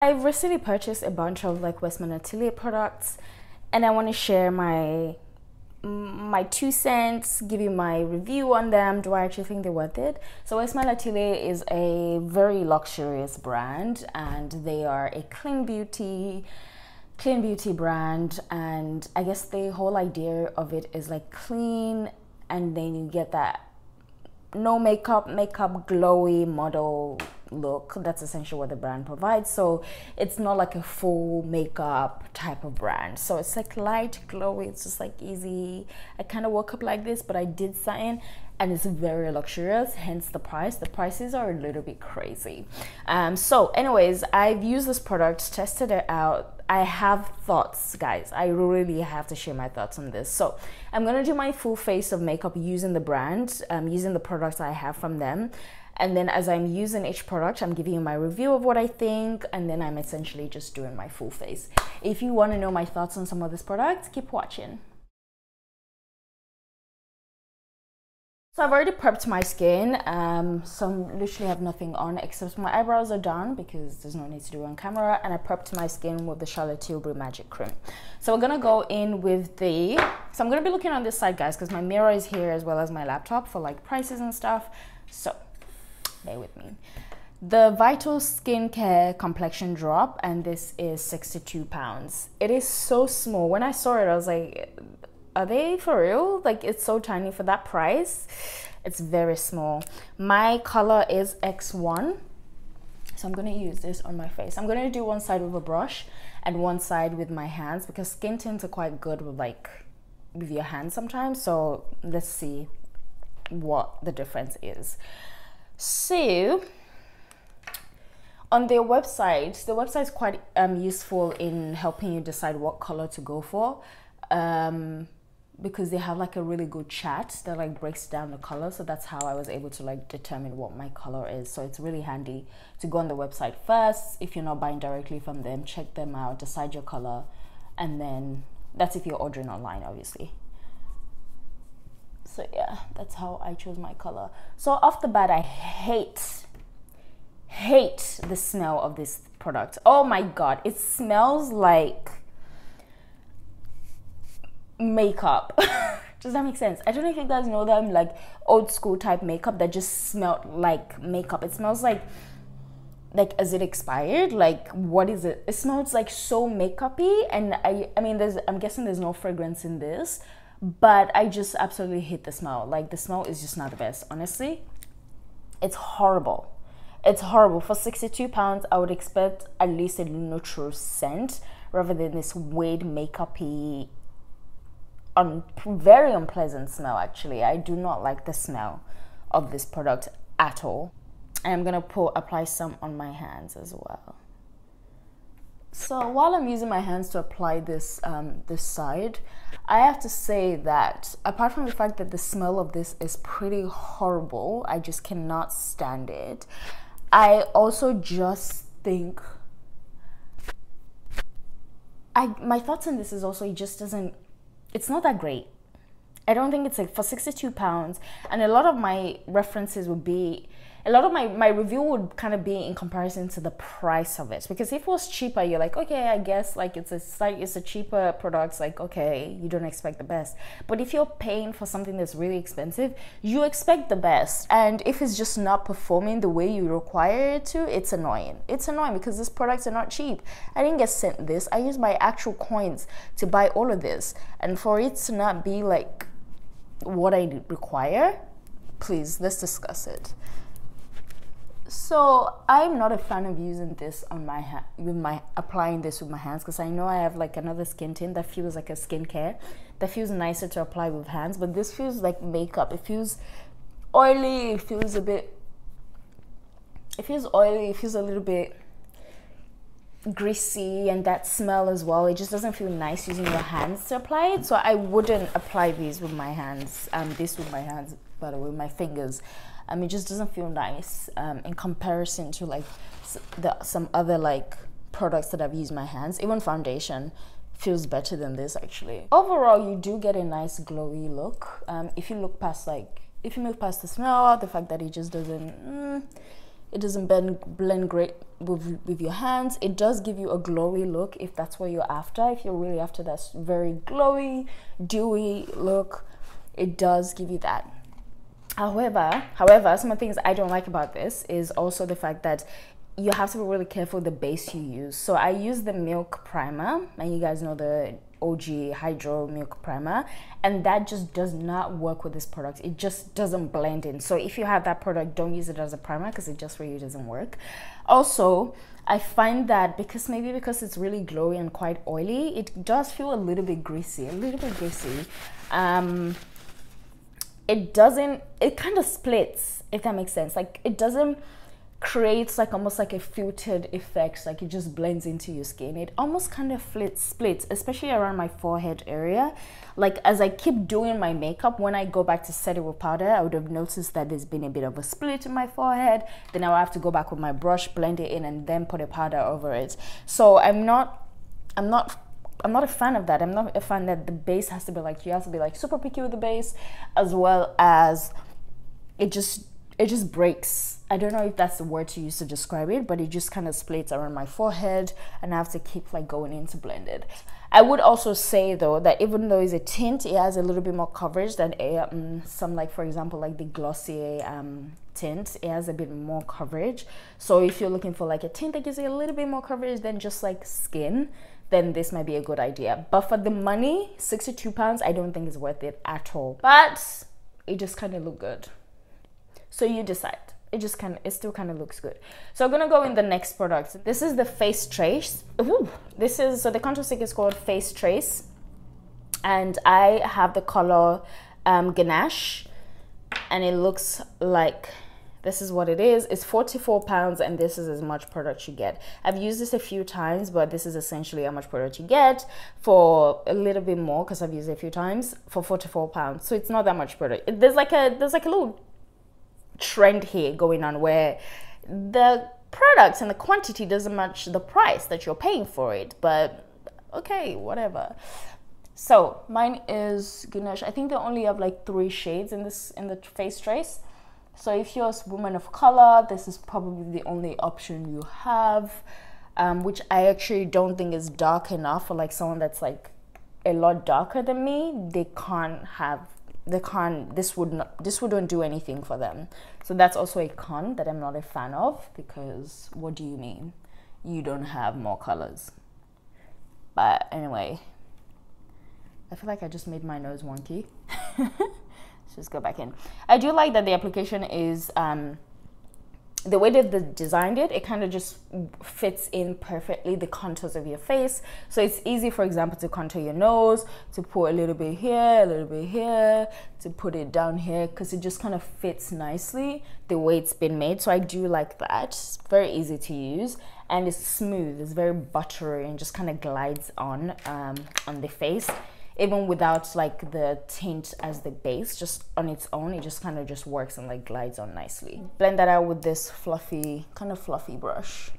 I've recently purchased a bunch of like Westman Atelier products, and I want to share my 2 cents, give you my review on them. Do I actually think they're worth it? So Westman Atelier is a very luxurious brand, and they are a clean beauty brand, and I guess the whole idea of it is like clean, and then you get that no makeup glowy model look. That's essentially what the brand provides. So it's not like a full makeup type of brand, so it's like light glowy, it's just like easy. I kind of woke up like this, but I did something, and it's very luxurious, hence the price. The prices are a little bit crazy. So anyways, I've used this product, tested it out. I have thoughts, guys. I really have to share my thoughts on this. So I'm gonna do my full face of makeup using the brand, using the products I have from them. And then as I'm using each product, I'm giving you my review of what I think, and then I'm essentially just doing my full face. If you want to know my thoughts on some of these products, keep watching. So I've already prepped my skin, so I literally have nothing on except my eyebrows are done because there's no need to do it on camera, and I prepped my skin with the Charlotte Tilbury Magic Cream. So we're gonna go in with so I'm gonna be looking on this side, guys, because my mirror is here as well as my laptop for like prices and stuff, so bear with me. The Vital Skincare Complexion Drop, and this is 62 pounds. It is so small. When I saw it, I was like, are they for real? Like, it's so tiny for that price. It's very small. My color is X1, so I'm gonna use this on my face. I'm gonna do one side with a brush and one side with my hands, because skin tints are quite good with your hands sometimes. So let's see what the difference is. So on their website, the website is quite useful in helping you decide what color to go for, because they have like a really good chat that like breaks down the color. So that's how I was able to like determine what my color is. So it's really handy to go on the website first. If you're not buying directly from them, check them out, decide your color, and then that's if you're ordering online, obviously. So yeah, that's how I chose my color. So off the bat, I hate the smell of this product. Oh my god, it smells like makeup. Does that make sense? I don't know if you guys know them, like old school type makeup that just smelled like makeup. It smells like is it expired? Like, what is it? It smells like so makeup-y, and I mean I'm guessing there's no fragrance in this, but I just absolutely hate the smell. Like, the smell is just not the best, honestly. It's horrible. It's horrible. For 62 pounds, I would expect at least a neutral scent rather than this weird makeup-y, very unpleasant smell. Actually, I do not like the smell of this product at all. And I'm gonna apply some on my hands as well. So while I'm using my hands to apply this this side, I have to say that apart from the fact that the smell of this is pretty horrible, I just cannot stand it, I also just think my thoughts on this is also it just doesn't, it's not that great. I don't think it's like for 62 pounds, and a lot of my references would be, a lot of my review would kind of be in comparison to the price of it, because if it was cheaper, you're like, okay, I guess like it's a cheaper product, like okay, you don't expect the best. But if you're paying for something that's really expensive, you expect the best, and if it's just not performing the way you require it to, it's annoying. It's annoying because these products are not cheap. I didn't get sent this. I used my actual coins to buy all of this, and for it to not be like what I require, please, let's discuss it. So I'm not a fan of using this on my applying this with my hands, because I know I have like another skin tint that feels like a skincare, that feels nicer to apply with hands, but this feels like makeup. It feels oily, it feels a bit, it feels oily, it feels a little bit greasy, and that smell as well. It just doesn't feel nice using your hands to apply it. So I wouldn't apply these with my hands, this with my hands, by the way, with my fingers. It just doesn't feel nice in comparison to like some other like products that I've used my hands. Even foundation feels better than this actually. Overall, you do get a nice glowy look. If you look past the smell, the fact that it just doesn't It doesn't blend great with your hands. It does give you a glowy look if that's what you're after. If you're really after that very glowy, dewy look, it does give you that. However, some of the things I don't like about this is also the fact that you have to be really careful the base you use. So I use the Milk Primer, and you guys know the OG Hydro Milk Primer, and that just does not work with this product. It just doesn't blend in. So if you have that product, don't use it as a primer because it just really doesn't work. Also, I find that because it's really glowy and quite oily, it does feel a little bit greasy, it kind of splits, if that makes sense. Like, it doesn't create like almost like a filtered effect, like it just blends into your skin. It almost kind of splits, especially around my forehead area. Like, as I keep doing my makeup, when I go back to set it with powder, I would have noticed that there's been a bit of a split in my forehead. Then I will have to go back with my brush, blend it in, and then put a powder over it. So I'm not a fan of that. I'm not a fan that the base has to be like, you have to be like super picky with the base, as well as it just breaks. I don't know if that's the word to use to describe it, but it just kind of splits around my forehead, and I have to keep like going in to blend it. I would also say though that even though it's a tint, it has a little bit more coverage than some, like for example like the Glossy tint. It has a bit more coverage. So if you're looking for like a tint that gives you a little bit more coverage than just like skin, then this might be a good idea. But for the money, £62, I don't think it's worth it at all. But it just kind of look good. So you decide. It still kind of looks good. So I'm gonna go in the next product. This is the Face Trace. So the contour stick is called Face Trace, and I have the color Ganache, and it looks like this is what it is. It's £44, and this is as much product you get. I've used this a few times, but this is essentially how much product you get for a little bit more, because I've used it a few times, for £44. So it's not that much product. There's like a little trend here going on where the products and the quantity doesn't match the price that you're paying for it, but okay, whatever. So mine is Ganache. I think they only have like 3 shades in the Face Trace. So if you're a woman of color, this is probably the only option you have, which I actually don't think is dark enough for like someone that's like a lot darker than me. This wouldn't do anything for them. So that's also a con that I'm not a fan of, because what do you mean you don't have more colors? But anyway, I feel like I just made my nose wonky. Let's just go back in. I do like that the application is the way that they designed it, it kind of just fits in perfectly the contours of your face. So it's easy, for example, to contour your nose, to put a little bit here, a little bit here, to put it down here, because it just kind of fits nicely the way it's been made. So I do like that. It's very easy to use, and it's smooth. It's very buttery and just kind of glides on the face, even without like the tint as the base. Just on its own, it just kind of just works and like glides on nicely. Blend that out with this kind of fluffy brush.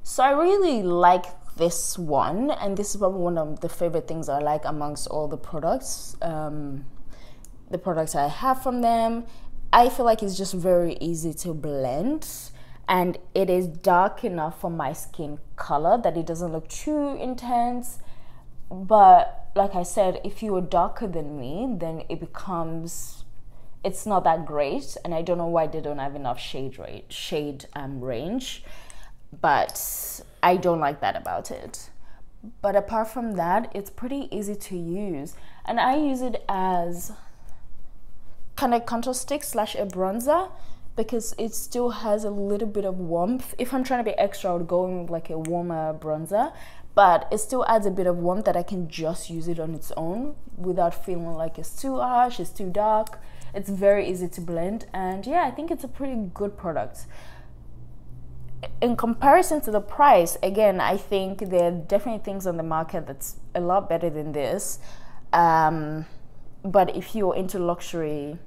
So I really like this one, and this is probably one of the favorite things I like amongst all the products. The products I have from them, I feel like it's just very easy to blend, and it is dark enough for my skin color that it doesn't look too intense. But like I said, if you are darker than me, then it's not that great, and I don't know why they don't have enough shade range, but I don't like that about it. But apart from that, it's pretty easy to use, and I use it as kind of contour stick / a bronzer, because it still has a little bit of warmth. If I'm trying to be extra, I would go in with like a warmer bronzer, but it still adds a bit of warmth that I can just use it on its own without feeling like it's too harsh, it's too dark. It's very easy to blend, and yeah, I think it's a pretty good product. In comparison to the price, again, I think there are definitely things on the market that's a lot better than this. But if you're into luxury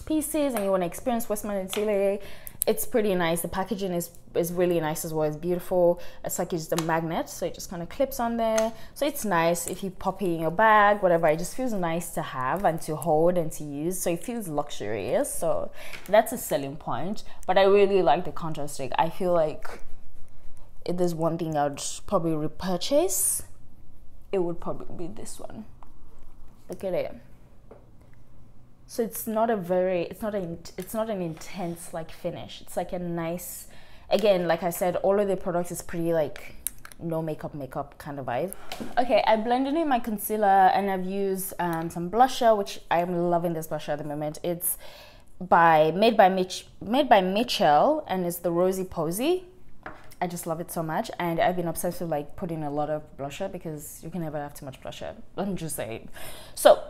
pieces and you want to experience Westman Atelier, it's pretty nice. The packaging is really nice as well. It's beautiful. It's like it's a magnet, so it just kind of clips on there. So it's nice if you pop it in your bag, whatever. It just feels nice to have and to hold and to use. So it feels luxurious. So that's a selling point. But I really like the contour stick. I feel like if there's one thing I'd probably repurchase, it would probably be this one. Look at it. So it's not an intense like finish. It's like a nice, again, like I said, all of the products is pretty like no makeup kind of vibe. Okay, I blended in my concealer and I've used some blusher, which I'm loving this blusher at the moment. It's made by Michelle, and it's the Rosy Posy. I just love it so much, and I've been obsessed with like putting a lot of blusher because you can never have too much blusher. I'm just saying. So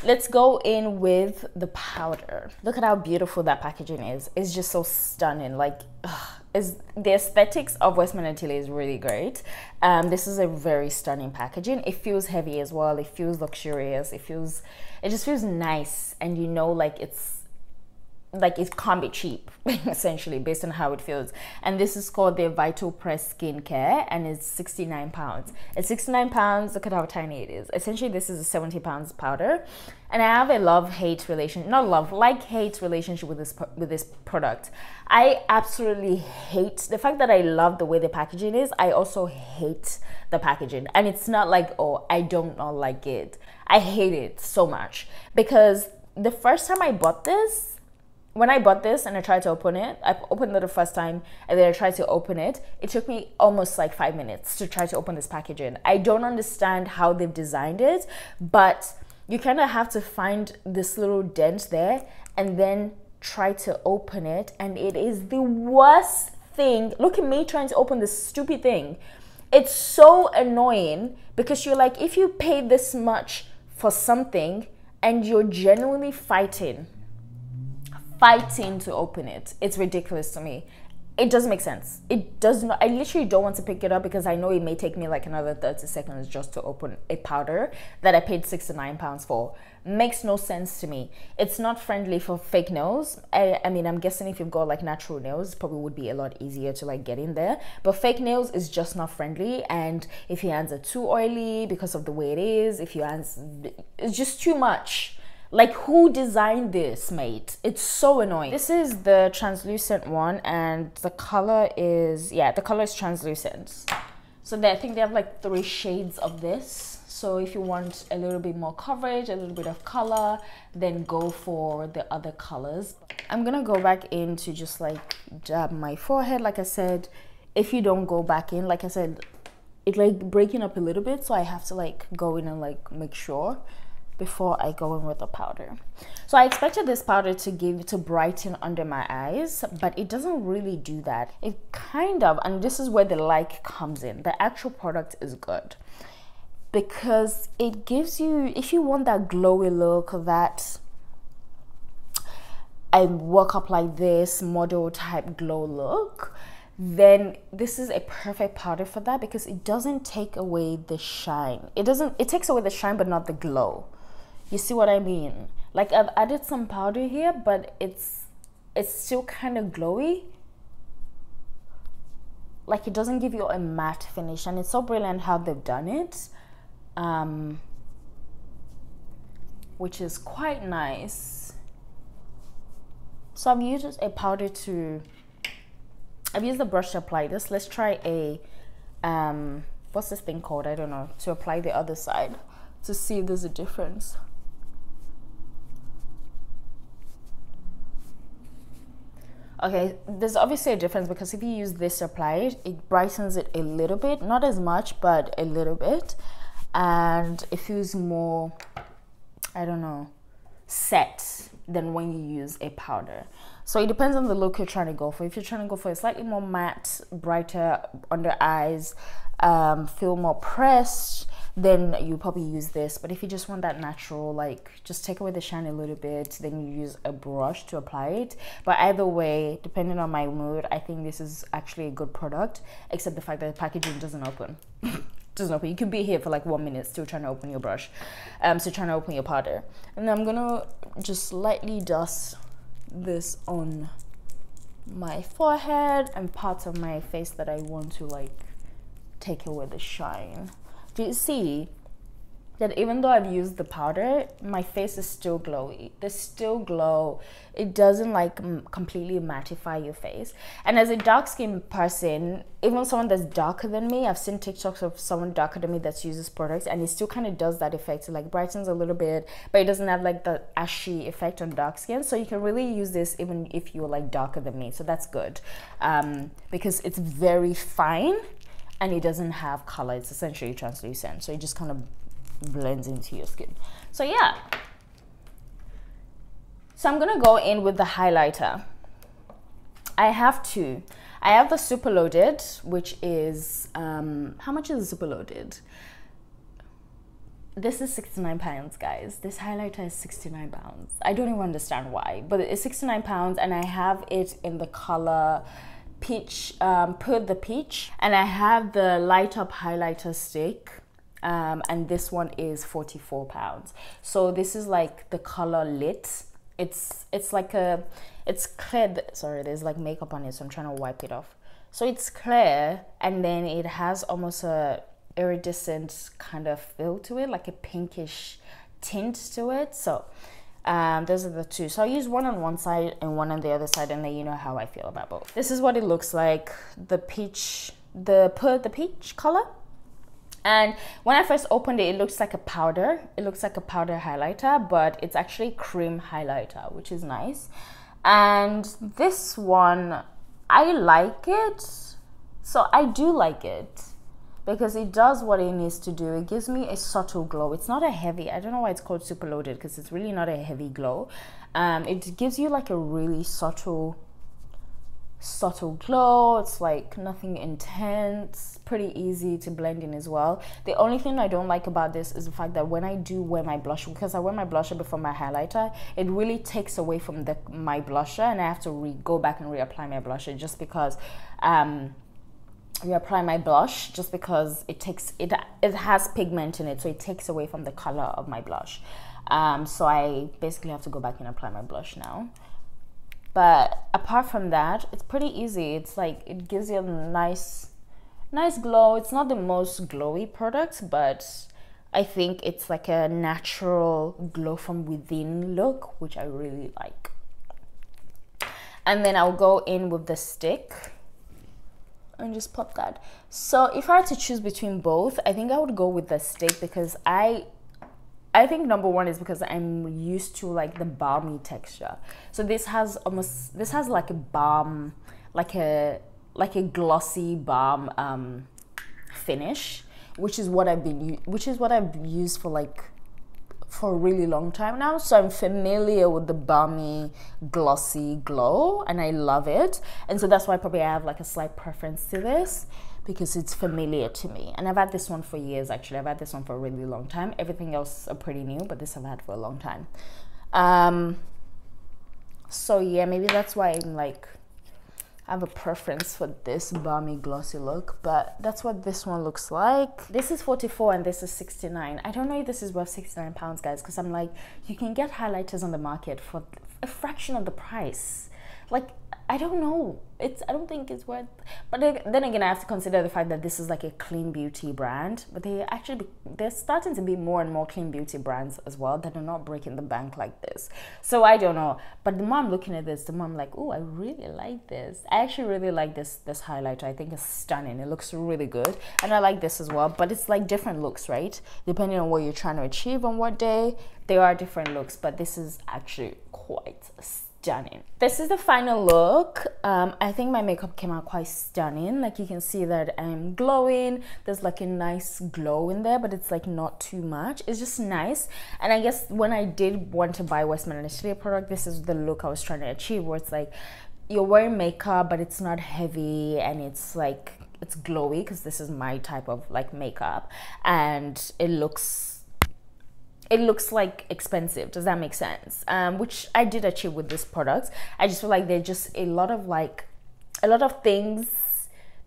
let's go in with the powder. Look at how beautiful that packaging is. It's just so stunning. Like, the aesthetics of Westman Atelier is really great. This is a very stunning packaging. It feels heavy as well. It feels luxurious. It just feels nice, and you know, like it can't be cheap essentially based on how it feels. And this is called the Vital Press Skincare, and it's 69 pounds. It's 69 pounds. Look at how tiny it is. Essentially this is a 70 pounds powder, and I have a like-hate relationship with this product. I absolutely hate the fact that I love the way the packaging is. I also hate the packaging, and it's not like, oh, I don't not like it. I hate it so much because the first time I bought this, when I bought this and I tried to open it, I opened it the first time and then I tried to open it. It took me almost like 5 minutes to try to open this packaging. I don't understand how they've designed it, but you kind of have to find this little dent there and then try to open it. And it is the worst thing. Look at me trying to open this stupid thing. It's so annoying because you're like, if you pay this much for something and you're genuinely fighting to open it, it's ridiculous to me. It doesn't make sense. It does not. I literally don't want to pick it up because I know it may take me like another 30 seconds just to open a powder that I paid 69 pounds for. Makes no sense to me. It's not friendly for fake nails. I mean, I'm guessing if you've got like natural nails, it probably would be a lot easier to like get in there, but fake nails is just not friendly. And if your hands are too oily because of the way it is, if your hands, it's just too much. Like, who designed this, mate? It's so annoying. This is the translucent one, and the color is, yeah, the color is translucent. So I think they have like 3 shades of this. So if you want a little bit more coverage, a little bit of color, then go for the other colors. I'm gonna go back in to just like dab my forehead. Like I said, if you don't go back in, like I said, it's like breaking up a little bit. So I have to like go in and like make sure before I go in with the powder. So I expected this powder to brighten under my eyes, but it doesn't really do that. It kind of, and this is where the like comes in. The actual product is good because it gives you, if you want that glowy look, that I woke up like this model type glow look, then this is a perfect powder for that because it doesn't take away the shine. It takes away the shine but not the glow. You see what I mean? Like, I've added some powder here, but it's still kind of glowy. Like, it doesn't give you a matte finish, and it's so brilliant how they've done it, which is quite nice. So I've used a powder I've used the brush to apply this. Let's try a, what's this thing called? I don't know, to apply the other side to see if there's a difference. Okay, there's obviously a difference because if you use this to apply it, it brightens it a little bit, not as much, but a little bit, and it feels more, I don't know, set than when you use a powder. So it depends on the look you're trying to go for. If you're trying to go for a slightly more matte, brighter under eyes, feel more pressed, then you probably use this. But if you just want that natural, like just take away the shine a little bit, then you use a brush to apply it. But either way, depending on my mood, I think this is actually a good product, except the fact that the packaging doesn't open. Doesn't open. You could be here for like 1 minute still trying to open your brush, so trying to open your powder. And I'm gonna just lightly dust this on my forehead and parts of my face that I want to like take away the shine. Do you see that even though I've used the powder, my face is still glowy? There's still glow. It doesn't like completely mattify your face. And as a dark skinned person, even someone that's darker than me, I've seen TikToks of someone darker than me that uses products and it still kind of does that effect. It like brightens a little bit, but it doesn't have like the ashy effect on dark skin. So you can really use this even if you're like darker than me. So that's good, because it's very fine and it doesn't have color. It's essentially translucent. So it just kind of blends into your skin. So yeah, so I'm gonna go in with the highlighter. I have two. I have the super loaded, which is how much is the super loaded? This is 69 pounds, guys. This highlighter is 69 pounds. I don't even understand why, but it's 69 pounds, and I have it in the color peach, Peau the peach, and I have the light up highlighter stick. And this one is 44 pounds. So this is like the color lit. It's like a, it's clear. Sorry, there's like makeup on it, so I'm trying to wipe it off. So it's clear, and then it has almost a iridescent kind of feel to it, like a pinkish tint to it. So those are the two. So I'll use one on one side and one on the other side, and then you know how I feel about both. This is what it looks like, the peach, the peach color. And when I first opened it, it looks like a powder. It looks like a powder highlighter, but it's actually cream highlighter, which is nice. And this one, I like it. So I do like it because it does what it needs to do. It gives me a subtle glow. It's not a heavy, I don't know why it's called super loaded, because it's really not a heavy glow. It gives you like a really subtle glow. It's like nothing intense, pretty easy to blend in as well. The only thing I don't like about this is the fact that when I do wear my blusher, because I wear my blusher before my highlighter, it really takes away from my blusher, and I have to go back and reapply my blusher just because reapply my blush just because it has pigment in it, so it takes away from the color of my blush. So I basically have to go back and apply my blush now. But apart from that, it's pretty easy. It's like, it gives you a nice glow. It's not the most glowy product, but I think it's like a natural glow from within look, which I really like. And then I'll go in with the stick and just pop that. So if I had to choose between both, I think I would go with the stick, because I think number one is because I'm used to like the balmy texture. So this has like a balm, like a glossy balm finish, which is what I've used for a really long time now. So I'm familiar with the balmy, glossy glow, and I love it. And so that's why probably I have like a slight preference to this, because it's familiar to me. And I've had this one for years, actually. I've had this one for a really long time. Everything else are pretty new, but this I've had for a long time. So yeah, maybe that's why I'm like, I have a preference for this balmy glossy look, but that's what this one looks like. This is 44 and this is 69. I don't know if this is worth 69 pounds, guys, because I'm like, you can get highlighters on the market for a fraction of the price. Like, I don't know. I don't think it's worth. But then again, I have to consider the fact that this is like a clean beauty brand. But they're starting to be more and more clean beauty brands as well that are not breaking the bank like this. So I don't know. But the more I'm looking at this, the more I'm like, oh, I really like this. I actually really like this highlighter. I think it's stunning. It looks really good. And I like this as well. But it's like different looks, right? Depending on what you're trying to achieve on what day, there are different looks. But this is actually quite stunning. This is the final look. I think my makeup came out quite stunning. Like, you can see that I'm glowing. There's like a nice glow in there, but it's like not too much. It's just nice. And I guess when I did want to buy Westman Atelier product, this is the look I was trying to achieve, where it's like you're wearing makeup but it's not heavy, and it's like, it's glowy, because this is my type of like makeup, and it looks like expensive. Does that make sense? Which I did achieve with this product. I just feel like they're just a lot of things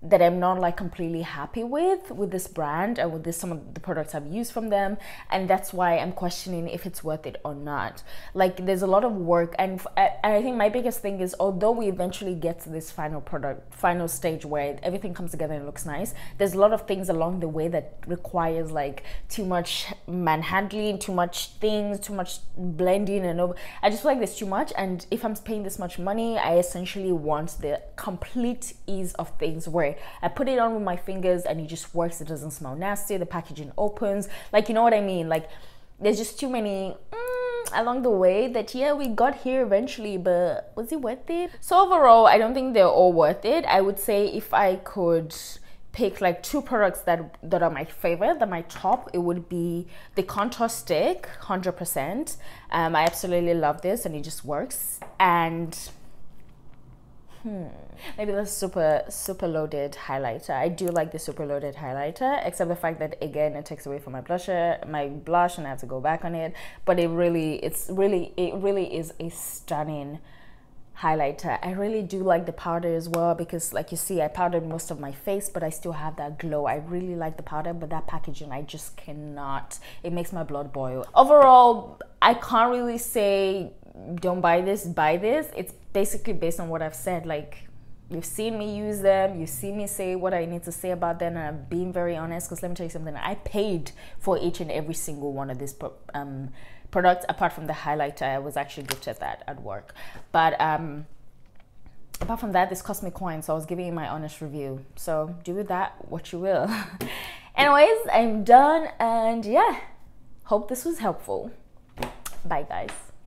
that I'm not like completely happy with this brand and with some of the products I've used from them, and that's why I'm questioning if it's worth it or not. Like, there's a lot of work, and I think my biggest thing is, although we eventually get to this final stage where everything comes together and looks nice, there's a lot of things along the way that requires like too much manhandling, too much things, too much blending, and over. I just feel like there's too much, and if I'm paying this much money, I essentially want the complete ease of things where I put it on with my fingers and it just works. It doesn't smell nasty. The packaging opens. Like, you know what I mean? Like, there's just too many along the way that, yeah, we got here eventually, but was it worth it? So overall, I don't think they're all worth it. I would say if I could pick like 2 products that are my favorite, that my top, it would be the contour stick, 100%. I absolutely love this and it just works. And maybe the super loaded highlighter. I do like the super loaded highlighter, except the fact that, again, it takes away from my blush, and I have to go back on it. But it really is a stunning highlighter. I really do like the powder as well, because like you see, I powdered most of my face, but I still have that glow. I really like the powder, but that packaging, I just cannot. It makes my blood boil. Overall, I can't really say don't buy this, buy this. It's basically based on what I've said. Like, you've seen me use them, you see me say what I need to say about them, and I'm being very honest, because let me tell you something, I paid for each and every single one of these products, apart from the highlighter. I was actually gifted that at work, but apart from that, this cost me coins, so I was giving you my honest review. So do with that what you will. Anyways, I'm done, and yeah, hope this was helpful. Bye guys.